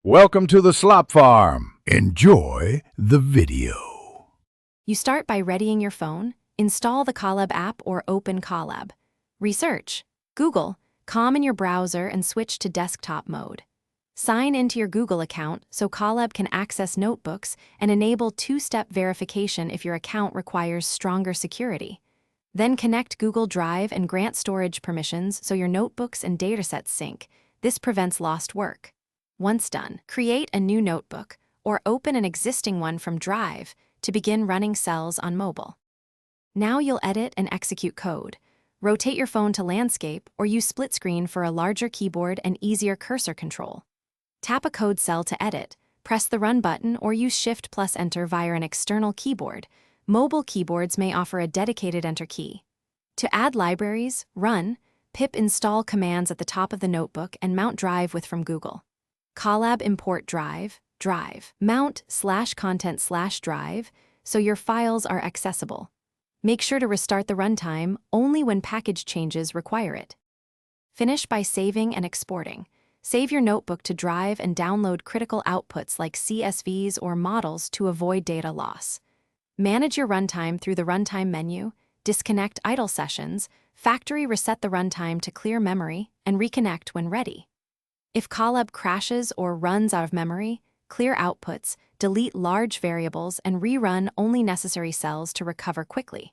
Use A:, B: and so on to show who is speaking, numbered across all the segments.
A: Welcome to the Slop Farm. Enjoy the video.
B: You start by readying your phone, install the Colab app or open Colab. Research, Google, Com in your browser and switch to desktop mode. Sign into your Google account so Colab can access notebooks and enable two-step verification if your account requires stronger security. Then connect Google Drive and grant storage permissions so your notebooks and datasets sync. This prevents lost work. Once done, create a new notebook or open an existing one from Drive to begin running cells on mobile. Now you'll edit and execute code. Rotate your phone to landscape or use split screen for a larger keyboard and easier cursor control. Tap a code cell to edit, press the Run button or use Shift+Enter via an external keyboard. Mobile keyboards may offer a dedicated Enter key. To add libraries, run pip install commands at the top of the notebook and mount Drive with from Google. Colab import Drive, mount /content/Drive so your files are accessible. Make sure to restart the runtime only when package changes require it. Finish by saving and exporting. Save your notebook to Drive and download critical outputs like CSVs or models to avoid data loss. Manage your runtime through the Runtime menu, disconnect idle sessions, factory reset the runtime to clear memory, and reconnect when ready. If Colab crashes or runs out of memory, clear outputs, delete large variables, and rerun only necessary cells to recover quickly.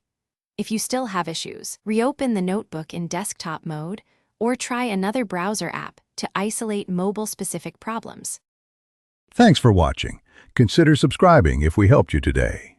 B: If you still have issues, reopen the notebook in desktop mode or try another browser app to isolate mobile-specific problems.
A: Thanks for watching. Consider subscribing if we helped you today.